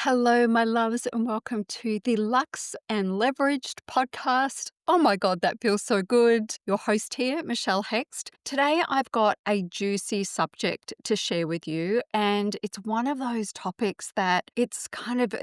Hello, my loves, and welcome to the Luxe and Leveraged podcast. Oh my God, that feels so good. Your host here, Michelle Hext. Today, I've got a juicy subject to share with you, and it's one of those topics that it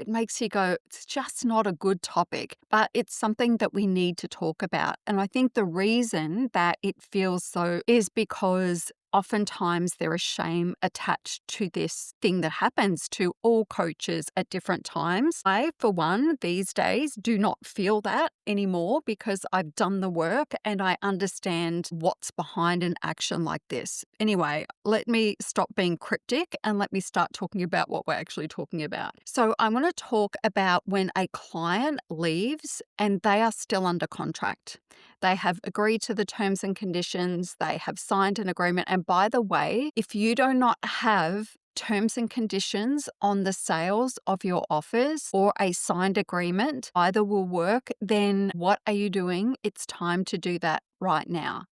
makes you go, it's just not a good topic, but it's something that we need to talk about. And I think the reason that it feels so is because oftentimes there is shame attached to this thing that happens to all coaches at different times. I, for one, these days do not feel that anymore because I've done the work and I understand what's behind an action like this. Anyway, let me stop being cryptic and let me start talking about what we're actually talking about. So I'm going to talk about when a client leaves and they are still under contract. They have agreed to the terms and conditions, they have signed an agreement. And by the way, if you do not have terms and conditions on the sales of your offers or a signed agreement, either will work, then what are you doing? It's time to do that right now.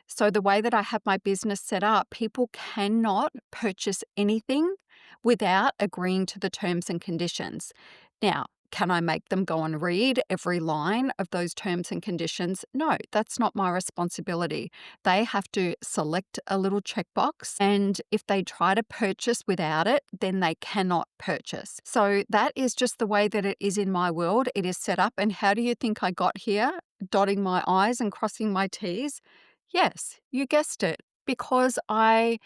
So the way that I have my business set up, people cannot purchase anything without agreeing to the terms and conditions. Now, can I make them go and read every line of those terms and conditions? No, that's not my responsibility. They have to select a little checkbox, and if they try to purchase without it, then they cannot purchase. So that is just the way that it is in my world. It is set up. And how do you think I got here? Dotting my I's and crossing my T's? Yes, you guessed it, because I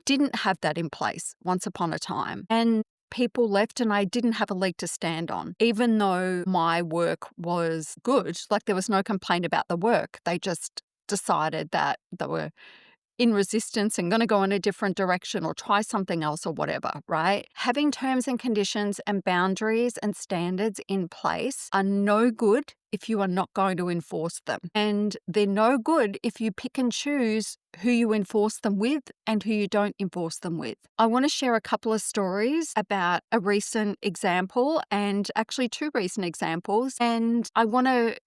didn't have that in place once upon a time. And people left and I didn't have a leg to stand on, even though my work was good. Like, there was no complaint about the work. They just decided that they were in resistance and going to go in a different direction or try something else or whatever, right? Having terms and conditions and boundaries and standards in place are no good if you are not going to enforce them. And they're no good if you pick and choose who you enforce them with and who you don't enforce them with. I want to share a couple of stories about a recent example, and actually two recent examples. And I want to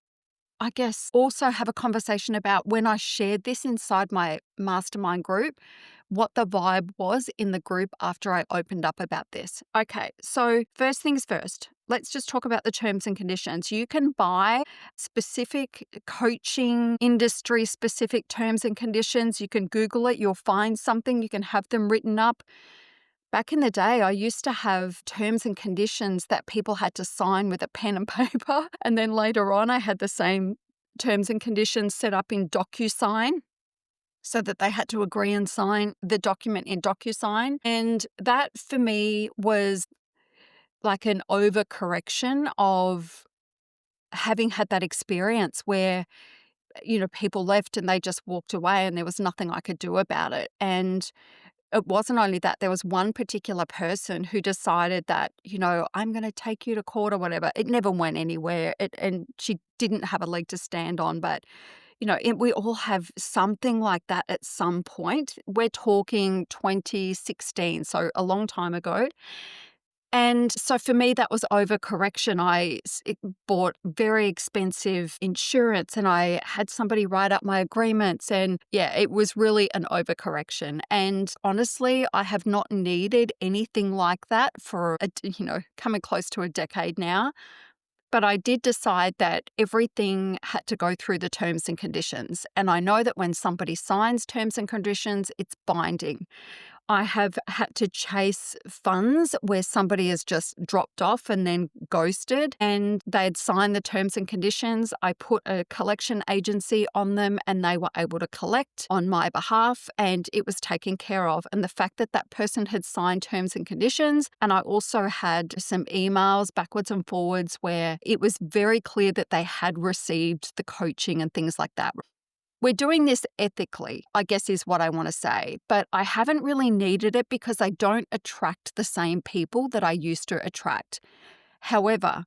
also have a conversation about when I shared this inside my mastermind group, what the vibe was in the group after I opened up about this. Okay, so first things first, let's just talk about the terms and conditions. You can buy specific coaching, industry specific terms and conditions. You can Google it, you'll find something, you can have them written up. Back in the day, I used to have terms and conditions that people had to sign with a pen and paper. And then later on, I had the same terms and conditions set up in DocuSign so that they had to agree and sign the document in DocuSign. And that for me was like an overcorrection of having had that experience where, people left and they just walked away and there was nothing I could do about it. And it wasn't only that, there was one particular person who decided that, I'm going to take you to court or whatever. It never went anywhere, and she didn't have a leg to stand on. But, we all have something like that at some point. We're talking 2016, so a long time ago. And so for me, that was overcorrection. I bought very expensive insurance and I had somebody write up my agreements. And yeah, it was really an overcorrection. And honestly, I have not needed anything like that for, coming close to a decade now. But I did decide that everything had to go through the terms and conditions. And I know that when somebody signs terms and conditions, it's binding. I have had to chase funds where somebody has just dropped off and then ghosted, and they'd signed the terms and conditions. I put a collection agency on them and they were able to collect on my behalf, and it was taken care of. And the fact that that person had signed terms and conditions, and I also had some emails backwards and forwards where it was very clear that they had received the coaching and things like that. We're doing this ethically, I guess is what I want to say, but I haven't really needed it because I don't attract the same people that I used to attract. However,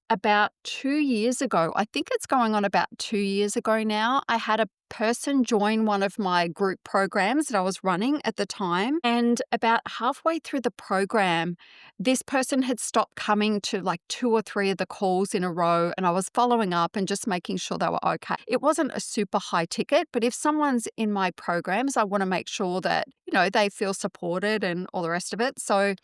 about 2 years ago, I think it's going on about 2 years ago now, I had a person join one of my group programs that I was running at the time. And about halfway through the program, this person had stopped coming to like 2 or 3 of the calls in a row. And I was following up and just making sure they were okay. It wasn't a super high ticket, but if someone's in my programs, I want to make sure that, they feel supported and all the rest of it. So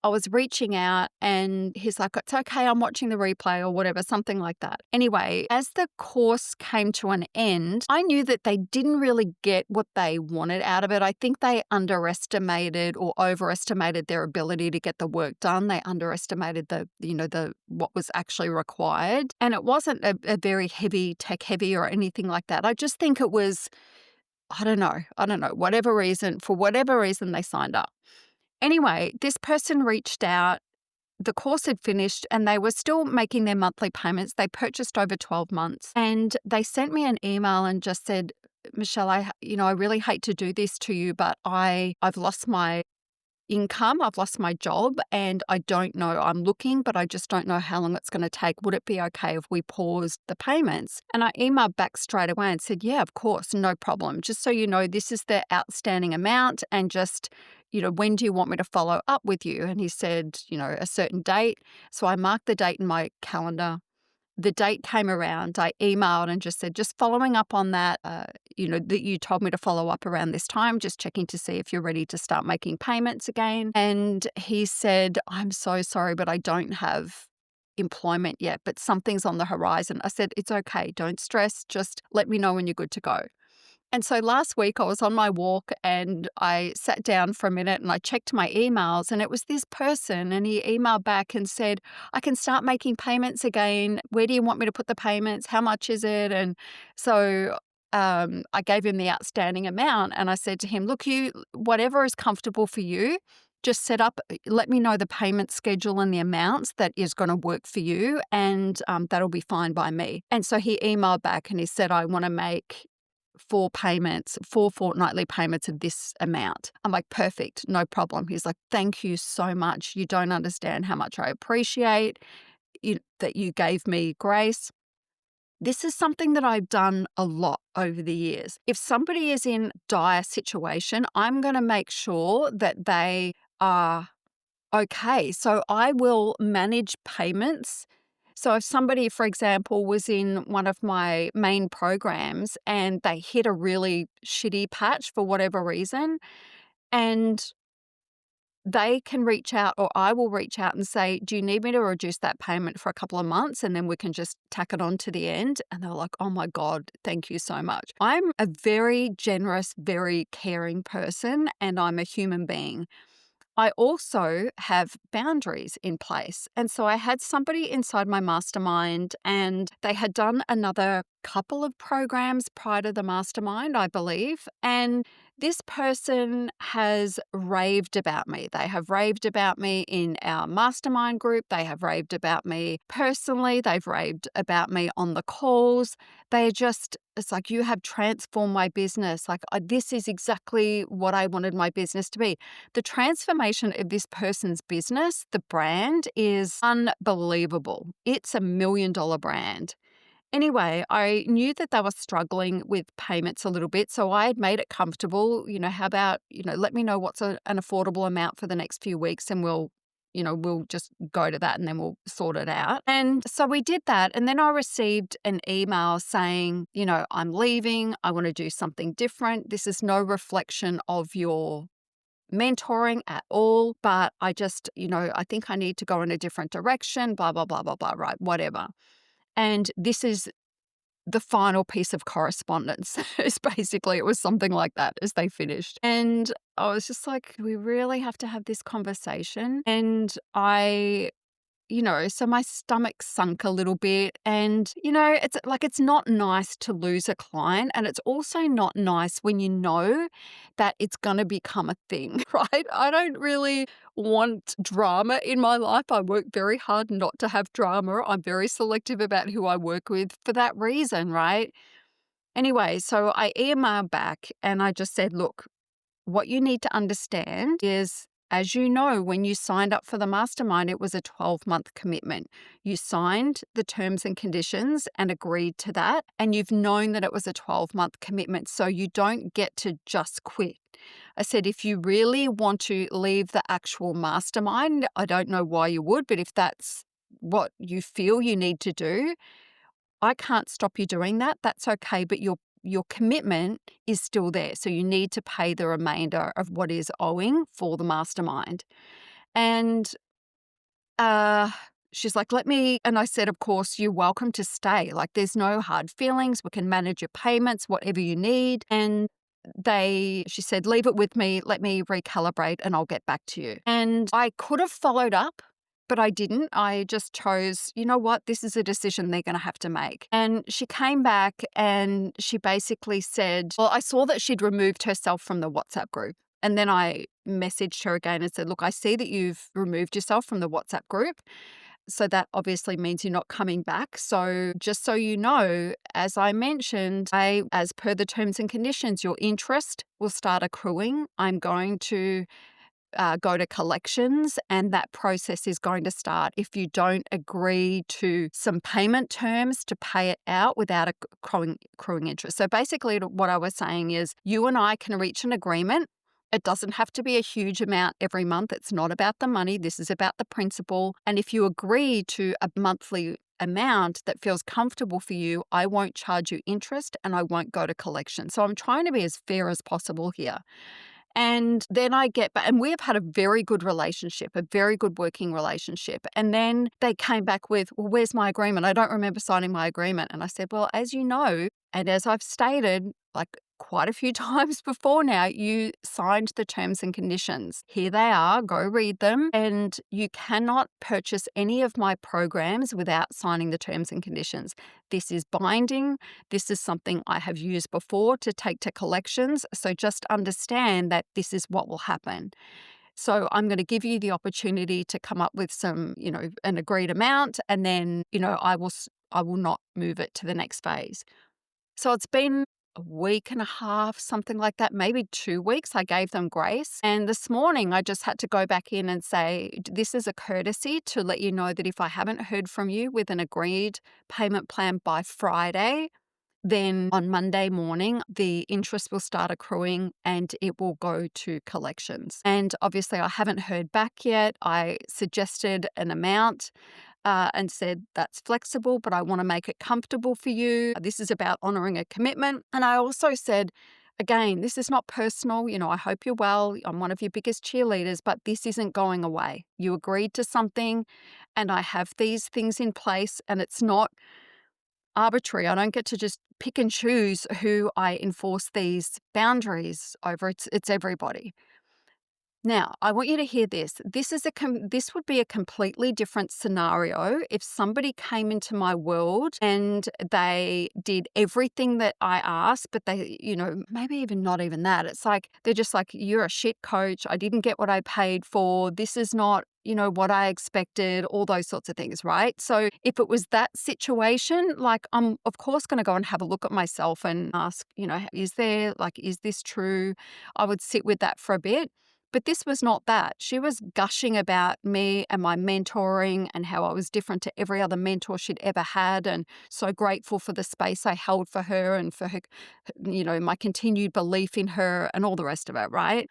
I was reaching out and he's like, it's okay, I'm watching the replay or whatever, something like that. Anyway, as the course came to an end, I knew that they didn't really get what they wanted out of it. I think they underestimated or overestimated their ability to get the work done. They underestimated the what was actually required. And it wasn't a very heavy, tech heavy or anything like that. I just think it was, I don't know, for whatever reason they signed up. Anyway, this person reached out. The course had finished and they were still making their monthly payments. They purchased over 12 months and they sent me an email and just said, Michelle, I really hate to do this to you, but I've lost my income. I've lost my job and I don't know. I'm looking, but I just don't know how long it's going to take. Would it be okay if we paused the payments? And I emailed back straight away and said, yeah, of course, no problem. Just so you know, this is the outstanding amount and just, when do you want me to follow up with you? And he said, a certain date. So I marked the date in my calendar. The date came around, I emailed and just said, just following up on that, that you told me to follow up around this time, just checking to see if you're ready to start making payments again. And he said, I'm so sorry, but I don't have employment yet, but something's on the horizon. I said, it's okay, don't stress, just let me know when you're good to go. And so last week I was on my walk and I sat down for a minute and I checked my emails and it was this person and he emailed back and said, I can start making payments again. Where do you want me to put the payments? How much is it? And so I gave him the outstanding amount and I said to him, look, whatever is comfortable for you, just let me know the payment schedule and the amounts that is going to work for you and that'll be fine by me. And so he emailed back and he said, I want to make 4 fortnightly payments of this amount. I'm like, perfect, no problem. He's like, thank you so much. You don't understand how much I appreciate that you gave me grace. This is something that I've done a lot over the years. If somebody is in dire situation, I'm going to make sure that they are okay. So I will manage payments. So if somebody, for example, was in one of my main programs and they hit a really shitty patch for whatever reason, and they can reach out or I will reach out and say, do you need me to reduce that payment for a couple of months and then we can just tack it on to the end? And they're like, oh my God, thank you so much. I'm a very generous, very caring person and I'm a human being. I also have boundaries in place. And so I had somebody inside my mastermind and they had done another couple of programs prior to the mastermind, I believe. And this person has raved about me. They have raved about me in our mastermind group. They have raved about me personally. They've raved about me on the calls. It's like, you have transformed my business. Like, this is exactly what I wanted my business to be. The transformation of this person's business, the brand, is unbelievable. It's $1 million brand. Anyway, I knew that they were struggling with payments a little bit, so I had made it comfortable. How about, let me know what's an affordable amount for the next few weeks and we'll just go to that and then we'll sort it out. And so we did that. And then I received an email saying, I'm leaving. I want to do something different. This is no reflection of your mentoring at all, but I just, I think I need to go in a different direction, blah, blah, blah, blah, blah, right, whatever. And this is the final piece of correspondence. It was something like that as they finished. And I was just like, we really have to have this conversation. And so my stomach sunk a little bit and, it's not nice to lose a client. And it's also not nice when you know that it's going to become a thing, right? I don't really want drama in my life. I work very hard not to have drama. I'm very selective about who I work with for that reason, right? Anyway, so I emailed back and I just said, look, what you need to understand is, as you know, when you signed up for the mastermind, it was a 12-month commitment. You signed the terms and conditions and agreed to that, and you've known that it was a 12-month commitment, so you don't get to just quit. I said, if you really want to leave the actual mastermind, I don't know why you would, but if that's what you feel you need to do, I can't stop you doing that. That's okay, but your commitment is still there. So you need to pay the remainder of what is owing for the mastermind. And uh, she's like, let me, and I said, of course, you're welcome to stay. Like, there's no hard feelings. We can manage your payments, whatever you need. And she said, leave it with me. Let me recalibrate and I'll get back to you. And I could have followed up, but I didn't. I just chose, you know what? This is a decision they're going to have to make. And she came back and she basically said, well, I saw that she'd removed herself from the WhatsApp group. And then I messaged her again and said, look, I see that you've removed yourself from the WhatsApp group. So that obviously means you're not coming back. So just so you know, as I mentioned, as per the terms and conditions, your interest will start accruing. I'm going to go to collections, and that process is going to start if you don't agree to some payment terms to pay it out without accruing interest. So basically what I was saying is you and I can reach an agreement. It doesn't have to be a huge amount every month. It's not about the money. This is about the principle. And if you agree to a monthly amount that feels comfortable for you, I won't charge you interest and I won't go to collection. So I'm trying to be as fair as possible here. And then I get back, and we have had a very good relationship, a very good working relationship. And then they came back with, well, where's my agreement? I don't remember signing my agreement. And I said, well, as you know, and as I've stated, like quite a few times before now, you signed the terms and conditions. Here they are, go read them. And you cannot purchase any of my programs without signing the terms and conditions. This is binding. This is something I have used before to take to collections. So just understand that this is what will happen. So I'm going to give you the opportunity to come up with some, an agreed amount, and then, I will not move it to the next phase. So it's been a week and a half, something like that, maybe 2 weeks. I gave them grace. And this morning I just had to go back in and say, this is a courtesy to let you know that if I haven't heard from you with an agreed payment plan by Friday, then on Monday morning, the interest will start accruing and it will go to collections. And obviously I haven't heard back yet. I suggested an amount and said, that's flexible, but I want to make it comfortable for you. This is about honoring a commitment. And I also said, again, this is not personal. I hope you're well. I'm one of your biggest cheerleaders, but this isn't going away. You agreed to something and I have these things in place, and it's not arbitrary. I don't get to just pick and choose who I enforce these boundaries over. It's everybody. Now, I want you to hear this. This would be a completely different scenario if somebody came into my world and they did everything that I asked, but they, maybe even not even that. It's like, they're just like, you're a shit coach. I didn't get what I paid for. This is not, what I expected, all those sorts of things, right? So if it was that situation, like, I'm of course going to go and have a look at myself and ask, is this true? I would sit with that for a bit. But this was not that. She was gushing about me and my mentoring and how I was different to every other mentor she'd ever had, and so grateful for the space I held for her and for her, my continued belief in her and all the rest of it, right?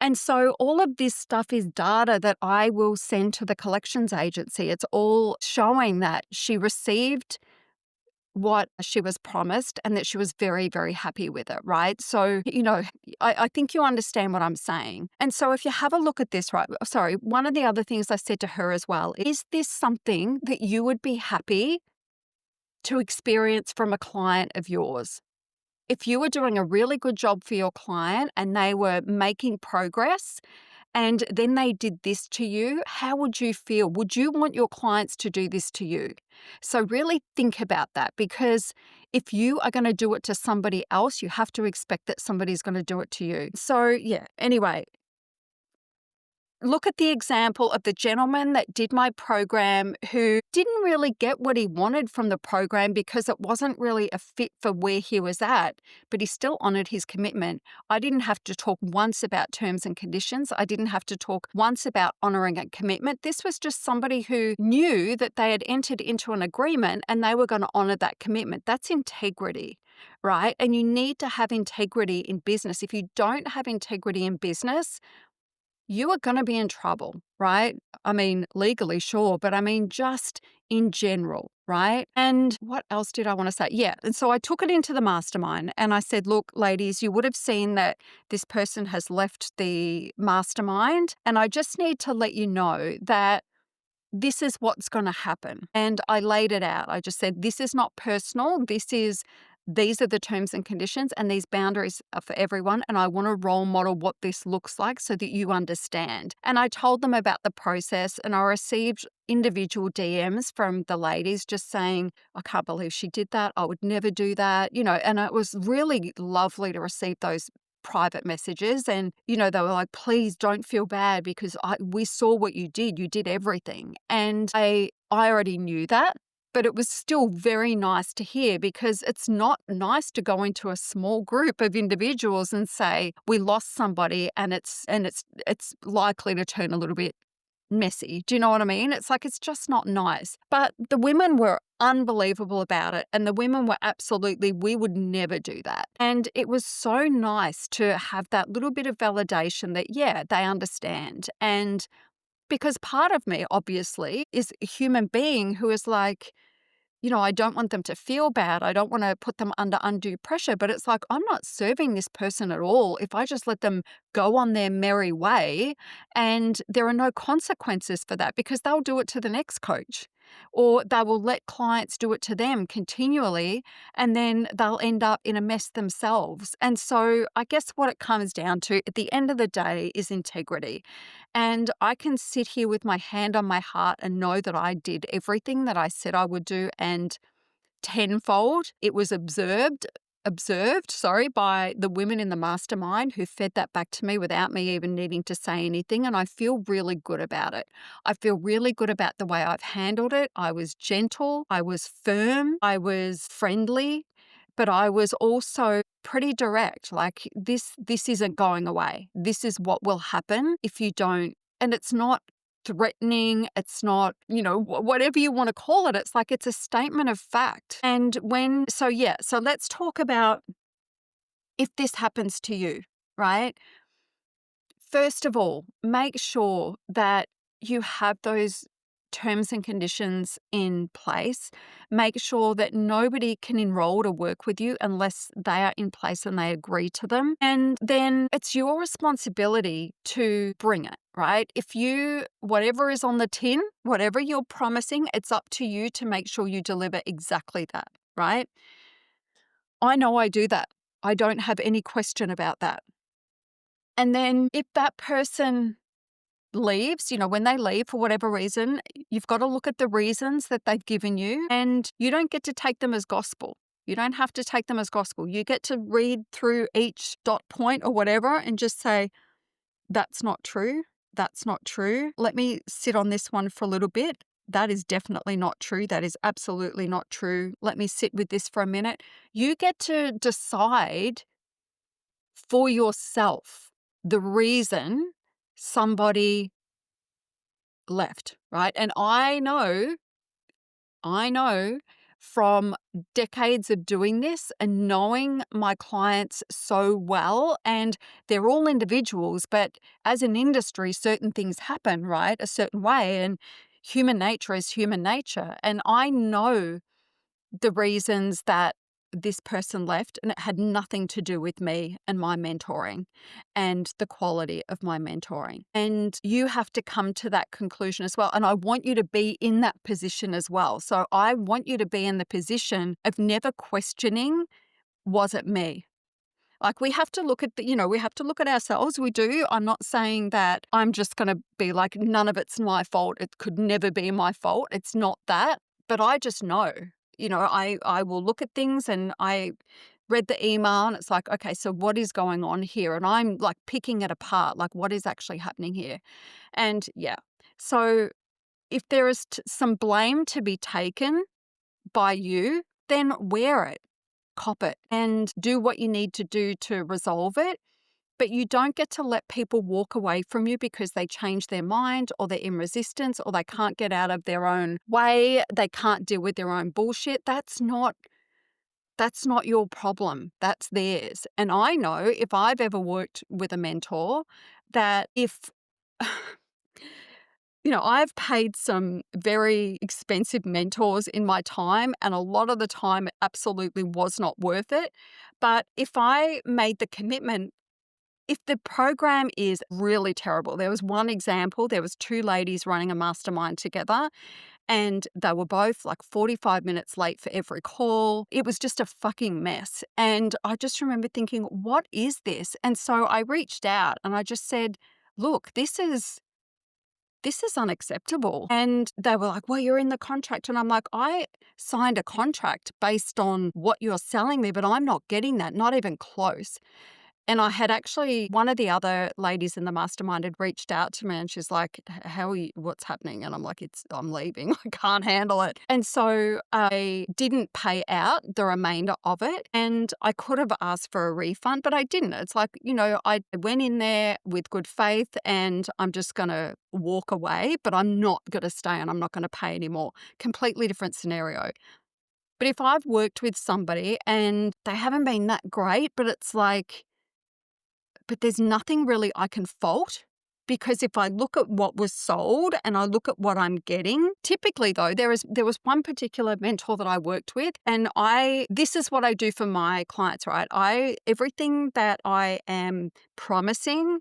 And so all of this stuff is data that I will send to the collections agency. It's all showing that she received what she was promised and that she was very, very happy with it, right? So, I think you understand what I'm saying. And so if you have a look at this, right, sorry, one of the other things I said to her as well, is this something that you would be happy to experience from a client of yours? If you were doing a really good job for your client and they were making progress, and then they did this to you, how would you feel? Would you want your clients to do this to you? So really think about that, because if you are going to do it to somebody else, you have to expect that somebody's going to do it to you. So yeah, anyway, look at the example of the gentleman that did my program who didn't really get what he wanted from the program because it wasn't really a fit for where he was at, but he still honored his commitment. I didn't have to talk once about terms and conditions. I didn't have to talk once about honoring a commitment. This was just somebody who knew that they had entered into an agreement and they were going to honor that commitment. That's integrity, right? And you need to have integrity in business. If you don't have integrity in business, you are going to be in trouble, right? I mean, legally, sure, but I mean, just in general. right? And what else did I want to say? Yeah. And so I took it into the mastermind and I said, look, ladies, you would have seen that this person has left the mastermind. And I just need to let you know that this is what's going to happen. And I laid it out. I just said, this is not personal. These are the terms and conditions, and these boundaries are for everyone. And I want to role model what this looks like so that you understand. And I told them about the process, and I received individual DMs from the ladies just saying, I can't believe she did that. I would never do that. And it was really lovely to receive those private messages. And, they were like, please don't feel bad because we saw what you did. You did everything. And I already knew that. But it was still very nice to hear because it's not nice to go into a small group of individuals and say, we lost somebody and it's likely to turn a little bit messy. Do you know what I mean? It's like, it's just not nice. But the women were unbelievable about it. And the women were absolutely, we would never do that. And it was so nice to have that little bit of validation that, yeah, they understand. And because part of me, obviously, is a human being who is like, I don't want them to feel bad. I don't want to put them under undue pressure. But it's like, I'm not serving this person at all if I just let them go on their merry way and there are no consequences for that because they'll do it to the next coach or they will let clients do it to them continually and then they'll end up in a mess themselves. And so I guess what it comes down to at the end of the day is integrity. And I can sit here with my hand on my heart and know that I did everything that I said I would do and tenfold. It was observed by the women in the mastermind who fed that back to me without me even needing to say anything. And I feel really good about it. I feel really good about the way I've handled it. I was gentle. I was firm. I was friendly. But I was also pretty direct. Like, this isn't going away. This is what will happen if you don't. And it's not threatening. It's not, whatever you want to call it. It's like, it's a statement of fact. And so let's talk about if this happens to you, right? First of all, make sure that you have those terms and conditions in place. Make sure that nobody can enroll to work with you unless they are in place and they agree to them. And then it's your responsibility to bring it, right? Whatever is on the tin, whatever you're promising, it's up to you to make sure you deliver exactly that, right? I know I do that. I don't have any question about that. And then if that person leaves, when they leave for whatever reason, you've got to look at the reasons that they've given you and you don't get to take them as gospel. You don't have to take them as gospel. You get to read through each dot point or whatever and just say, that's not true. That's not true. Let me sit on this one for a little bit. That is definitely not true. That is absolutely not true. Let me sit with this for a minute. You get to decide for yourself the reason somebody left, right? And I know from decades of doing this and knowing my clients so well, and they're all individuals, but as an industry, certain things happen, right? A certain way, and human nature is human nature. And I know the reasons that this person left, and it had nothing to do with me and my mentoring and the quality of my mentoring. And you have to come to that conclusion as well. And I want you to be in that position as well. So I want you to be in the position of never questioning, was it me? Like, we have to look at we have to look at ourselves. We do. I'm not saying that I'm just going to be like, none of it's my fault. It could never be my fault. It's not that. But I just know. I will look at things and I read the email and it's like, okay, so what is going on here? And I'm like picking it apart, like what is actually happening here? And yeah, so if there is some blame to be taken by you, then wear it, cop it, and do what you need to do to resolve it. But you don't get to let people walk away from you because they change their mind or they're in resistance or they can't get out of their own way. They can't deal with their own bullshit. That's not your problem. That's theirs. And I know if I've ever worked with a mentor that if I've paid some very expensive mentors in my time, and a lot of the time it absolutely was not worth it. But if I made the commitment, if the program is really terrible, there was one example, there was two ladies running a mastermind together, and they were both like 45 minutes late for every call. It was just a fucking mess. And I just remember thinking, what is this? And so I reached out and I just said, look, this is unacceptable. And they were like, well, you're in the contract. And I'm like, I signed a contract based on what you're selling me, but I'm not getting that, not even close. And I had actually, one of the other ladies in the mastermind had reached out to me and she's like, how are you, what's happening? And I'm like, I'm leaving. I can't handle it. And so I didn't pay out the remainder of it. And I could have asked for a refund, but I didn't. It's like, I went in there with good faith and I'm just going to walk away, but I'm not going to stay and I'm not going to pay anymore. Completely different scenario. But if I've worked with somebody and they haven't been that great, but it's like, but there's nothing really I can fault, because if I look at what was sold and I look at what I'm getting, typically though, there was one particular mentor that I worked with, and this is what I do for my clients, right? Everything that I am promising,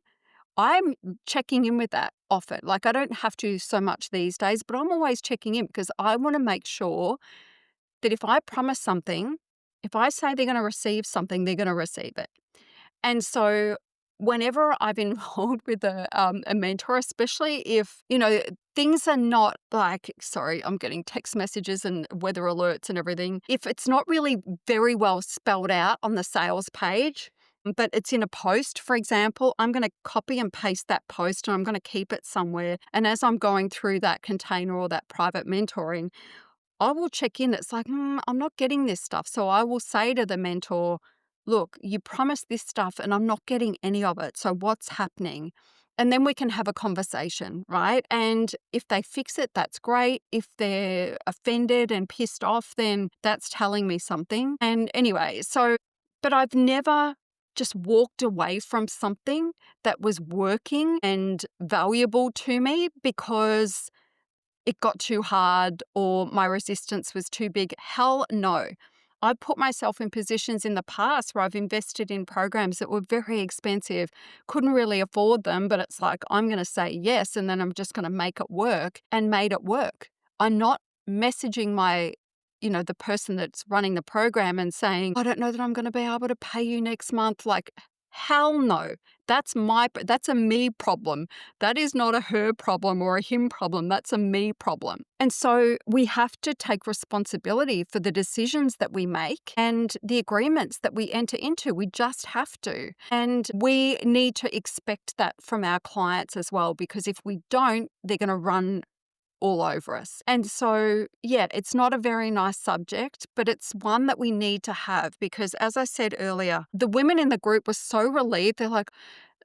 I'm checking in with that often. Like I don't have to so much these days, but I'm always checking in because I want to make sure that if I promise something, if I say they're going to receive something, they're going to receive it. And so whenever I've involved with a mentor, especially if, things are not like, sorry, I'm getting text messages and weather alerts and everything. If it's not really very well spelled out on the sales page, but it's in a post, for example, I'm going to copy and paste that post and I'm going to keep it somewhere. And as I'm going through that container or that private mentoring, I will check in. It's like, I'm not getting this stuff. So I will say to the mentor, look, you promised this stuff and I'm not getting any of it. So what's happening? And then we can have a conversation, right? And if they fix it, that's great. If they're offended and pissed off, then that's telling me something. And anyway, but I've never just walked away from something that was working and valuable to me because it got too hard or my resistance was too big. Hell no. I put myself in positions in the past where I've invested in programs that were very expensive, couldn't really afford them, but it's like, I'm going to say yes, and then I'm just going to make it work, and made it work. I'm not messaging the person that's running the program and saying, I don't know that I'm going to be able to pay you next month. Like, hell no. That's a me problem. That is not a her problem or a him problem. That's a me problem. And so we have to take responsibility for the decisions that we make and the agreements that we enter into. We just have to. And we need to expect that from our clients as well, because if we don't, they're going to run all over us. And so, yeah, it's not a very nice subject, but it's one that we need to have because, as I said earlier, the women in the group were so relieved. They're like,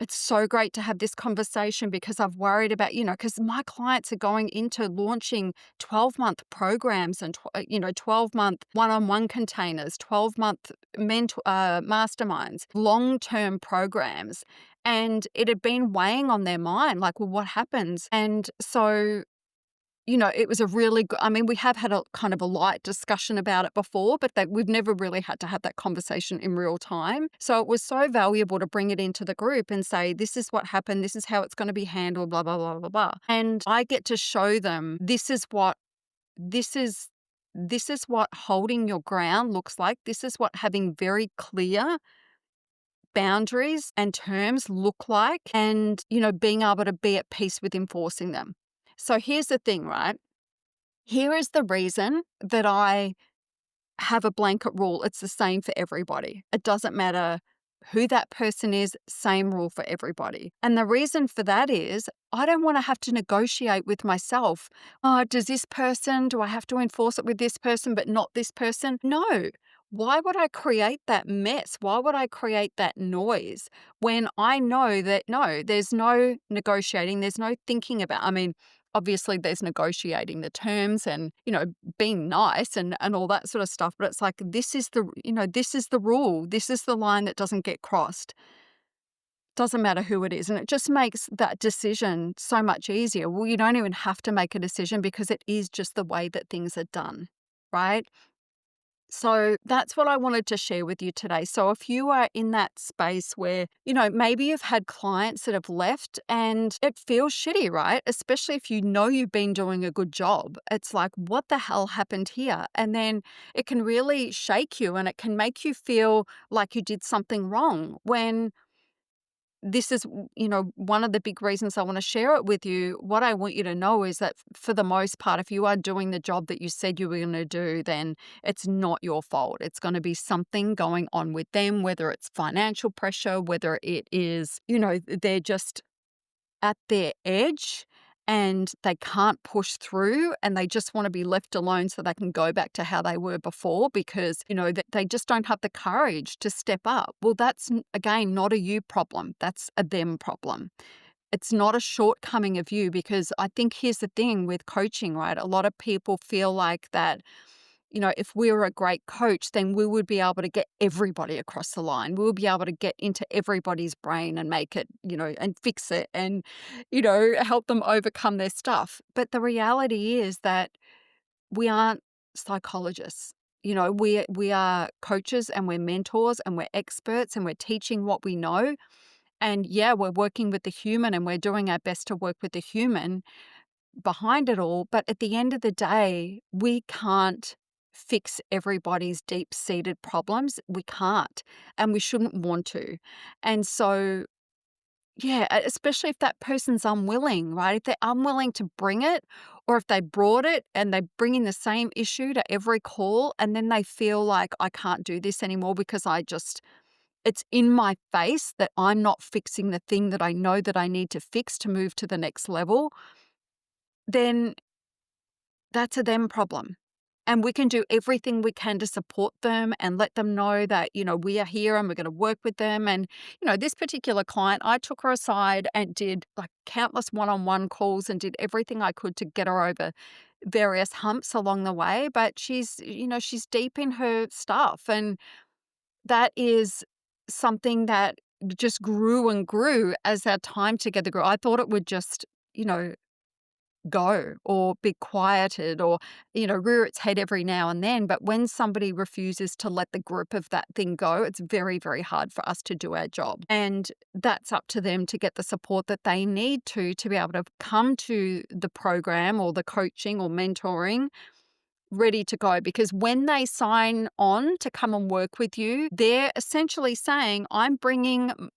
it's so great to have this conversation because I've worried about, because my clients are going into launching 12-month programs and, 12-month one-on-one containers, 12-month masterminds, long-term programs. And it had been weighing on their mind, like, well, what happens? And so it was a really good, we have had a kind of a light discussion about it before, but we've never really had to have that conversation in real time. So it was so valuable to bring it into the group and say, this is what happened, this is how it's going to be handled, blah, blah, blah, blah, blah. And I get to show them this is what holding your ground looks like. This is what having very clear boundaries and terms look like, and, being able to be at peace with enforcing them. So here's the thing, right? Here is the reason that I have a blanket rule. It's the same for everybody. It doesn't matter who that person is, same rule for everybody. And the reason for that is I don't want to have to negotiate with myself. Oh, do I have to enforce it with this person, but not this person? No. Why would I create that mess? Why would I create that noise when I know that no, there's no negotiating, there's no thinking about, obviously there's negotiating the terms and, being nice and all that sort of stuff. But it's like, this is the rule. This is the line that doesn't get crossed. Doesn't matter who it is, and it just makes that decision so much easier. Well, you don't even have to make a decision because it is just the way that things are done, right? So that's what I wanted to share with you today. So if you are in that space where, maybe you've had clients that have left and it feels shitty, right? Especially if you know you've been doing a good job. It's like, what the hell happened here? And then it can really shake you and it can make you feel like you did something wrong when this is, one of the big reasons I want to share it with you. What I want you to know is that for the most part, if you are doing the job that you said you were going to do, then it's not your fault. It's going to be something going on with them, whether it's financial pressure, whether it is, they're just at their edge and they can't push through and they just want to be left alone so they can go back to how they were before because, they just don't have the courage to step up. Well, that's, again, not a you problem. That's a them problem. It's not a shortcoming of you because I think here's the thing with coaching, right? A lot of people feel like that, if we were a great coach, then we would be able to get everybody across the line. We would be able to get into everybody's brain and make it, and fix it and, help them overcome their stuff. But the reality is that we aren't psychologists. We are coaches and we're mentors and we're experts and we're teaching what we know. And yeah, we're working with the human and we're doing our best to work with the human behind it all. But at the end of the day, we can't fix everybody's deep-seated problems. We can't, and we shouldn't want to. And so, yeah, especially if that person's unwilling, right? If they're unwilling to bring it, or if they brought it and they bring in the same issue to every call, and then they feel like, I can't do this anymore because it's in my face that I'm not fixing the thing that I know that I need to fix to move to the next level, then that's a them problem. And we can do everything we can to support them and let them know that, we are here and we're going to work with them. And, this particular client, I took her aside and did like countless one-on-one calls and did everything I could to get her over various humps along the way. But she's deep in her stuff. And that is something that just grew and grew as our time together grew. I thought it would just, go or be quieted or, rear its head every now and then. But when somebody refuses to let the grip of that thing go, it's very, very hard for us to do our job. And that's up to them to get the support that they need to be able to come to the program or the coaching or mentoring ready to go. Because when they sign on to come and work with you, they're essentially saying, I'm bringing,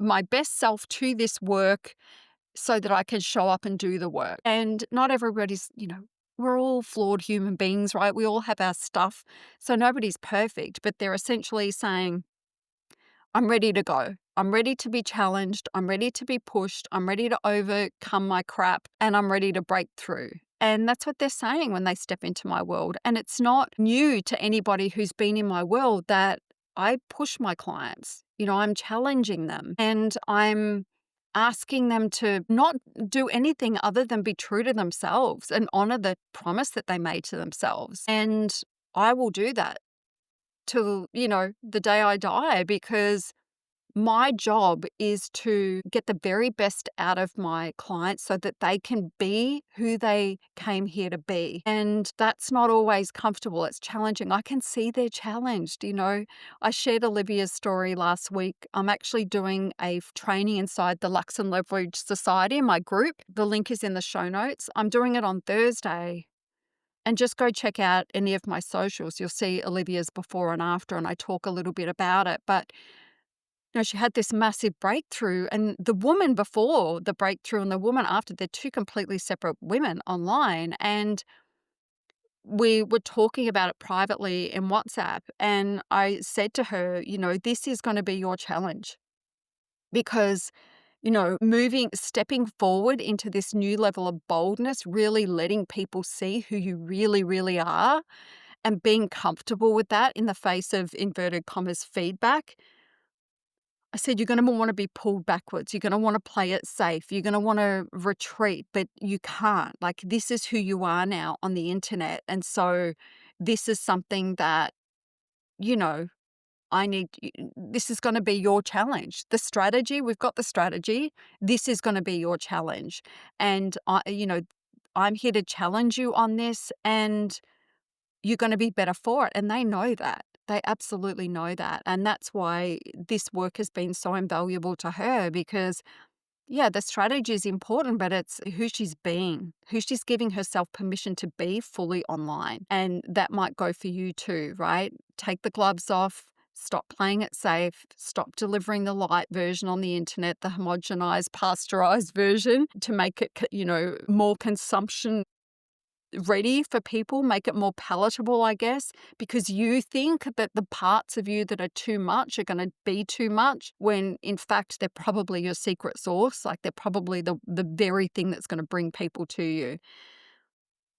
my best self to this work so that I can show up and do the work. And not everybody's, we're all flawed human beings, right? We all have our stuff. So nobody's perfect, but they're essentially saying, I'm ready to go. I'm ready to be challenged. I'm ready to be pushed. I'm ready to overcome my crap and I'm ready to break through. And that's what they're saying when they step into my world. And it's not new to anybody who's been in my world that I push my clients. I'm challenging them and I'm asking them to not do anything other than be true to themselves and honor the promise that they made to themselves. And I will do that till, the day I die because my job is to get the very best out of my clients so that they can be who they came here to be. And that's not always comfortable. It's challenging. I can see they're challenged. I shared Olivia's story last week. I'm actually doing a training inside the Luxe Leveraged Society in my group. The link is in the show notes. I'm doing it on Thursday. And just go check out any of my socials. You'll see Olivia's before and after, and I talk a little bit about it. But she had this massive breakthrough, and the woman before the breakthrough and the woman after, they're two completely separate women online. And we were talking about it privately in WhatsApp. And I said to her, this is going to be your challenge because, stepping forward into this new level of boldness, really letting people see who you really, really are and being comfortable with that in the face of inverted commas feedback. I said, you're going to want to be pulled backwards. You're going to want to play it safe. You're going to want to retreat, but you can't. Like, this is who you are now on the internet. And so this is something that, this is going to be your challenge. The strategy, we've got the strategy. This is going to be your challenge. And I'm here to challenge you on this, and you're going to be better for it. And they know that. They absolutely know that. And that's why this work has been so invaluable to her, because yeah, the strategy is important, but it's who she's being, who she's giving herself permission to be fully online. And that might go for you too, right? Take the gloves off, stop playing it safe, stop delivering the light version on the internet, the homogenized, pasteurized version to make it, more consumption ready for people, make it more palatable, I guess, because you think that the parts of you that are too much are going to be too much, when in fact they're probably your secret sauce. Like, they're probably the very thing that's going to bring people to you.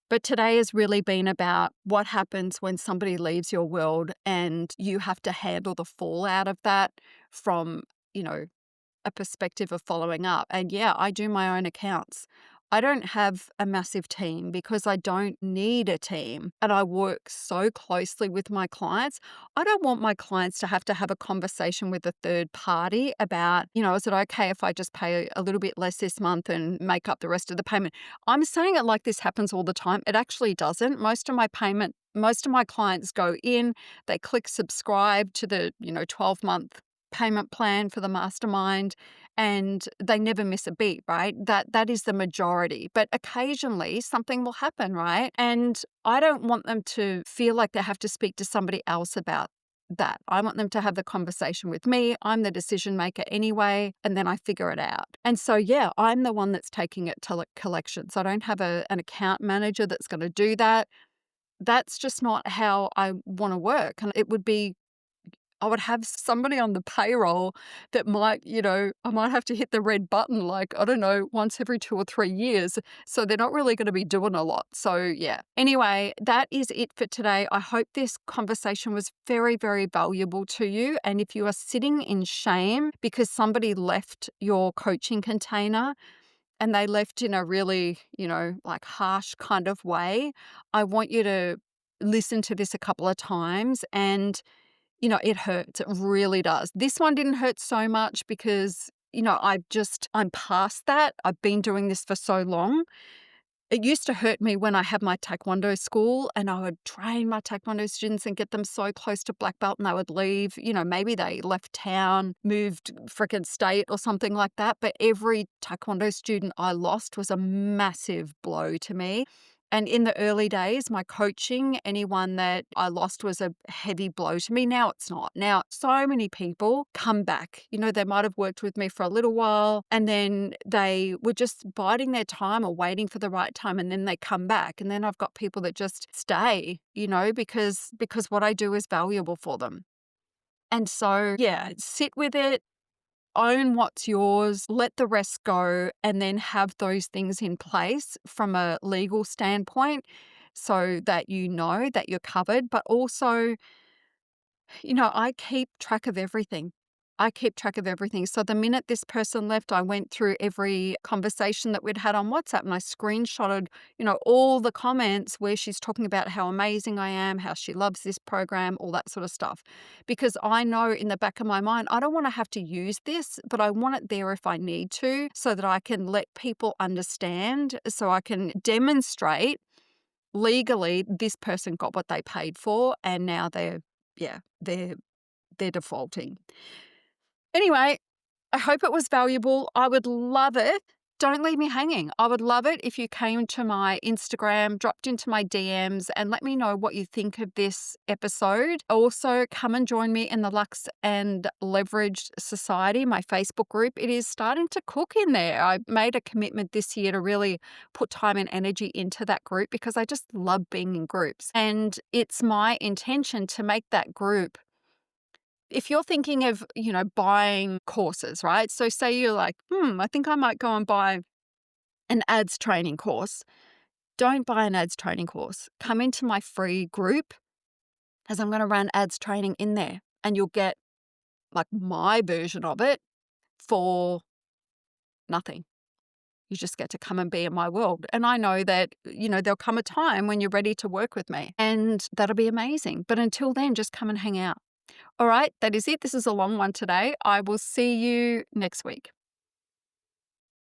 But today has really been about what happens when somebody leaves your world and you have to handle the fallout of that from, a perspective of following up. And yeah, I do my own accounts. I don't have a massive team because I don't need a team, and I work so closely with my clients. I don't want my clients to have a conversation with a third party about, is it okay if I just pay a little bit less this month and make up the rest of the payment? I'm saying it like this happens all the time. It actually doesn't. Most of my clients go in, they click subscribe to the, 12-month payment plan for the mastermind, and they never miss a beat, right? That is the majority. But occasionally something will happen, right? And I don't want them to feel like they have to speak to somebody else about that. I want them to have the conversation with me. I'm the decision maker anyway, and then I figure it out. And so, yeah, I'm the one that's taking it to collections. I don't have an account manager that's going to do that. That's just not how I want to work. And I would have somebody on the payroll that might, I might have to hit the red button, like, I don't know, once every 2 or 3 years. So they're not really going to be doing a lot. So yeah. Anyway, that is it for today. I hope this conversation was very, very valuable to you. And if you are sitting in shame because somebody left your coaching container and they left in a really, like harsh kind of way, I want you to listen to this a couple of times, and it hurts. It really does. This one didn't hurt so much because, I'm past that. I've been doing this for so long. It used to hurt me when I had my Taekwondo school and I would train my Taekwondo students and get them so close to black belt and they would leave. Maybe they left town, moved frickin' state or something like that. But every Taekwondo student I lost was a massive blow to me. And in the early days, my coaching, anyone that I lost was a heavy blow to me. Now it's not. Now, so many people come back. They might have worked with me for a little while and then they were just biding their time or waiting for the right time, and then they come back. And then I've got people that just stay, because what I do is valuable for them. And so, yeah, sit with it. Own what's yours, let the rest go, and then have those things in place from a legal standpoint so that you know that you're covered. But also, I keep track of everything. So the minute this person left, I went through every conversation that we'd had on WhatsApp and I screenshotted, all the comments where she's talking about how amazing I am, how she loves this program, all that sort of stuff. Because I know in the back of my mind, I don't want to have to use this, but I want it there if I need to, so that I can let people understand, so I can demonstrate legally this person got what they paid for and now they're defaulting. Anyway, I hope it was valuable. I would love it. Don't leave me hanging. I would love it if you came to my Instagram, dropped into my DMs, and let me know what you think of this episode. Also, come and join me in the Luxe and Leveraged Society, my Facebook group. It is starting to cook in there. I made a commitment this year to really put time and energy into that group because I just love being in groups. And it's my intention to make that group, if you're thinking of, buying courses, right? So say you're like, I think I might go and buy an ads training course. Don't buy an ads training course. Come into my free group, as I'm going to run ads training in there, and you'll get like my version of it for nothing. You just get to come and be in my world. And I know that, there'll come a time when you're ready to work with me and that'll be amazing. But until then, just come and hang out. All right, that is it. This is a long one today. I will see you next week.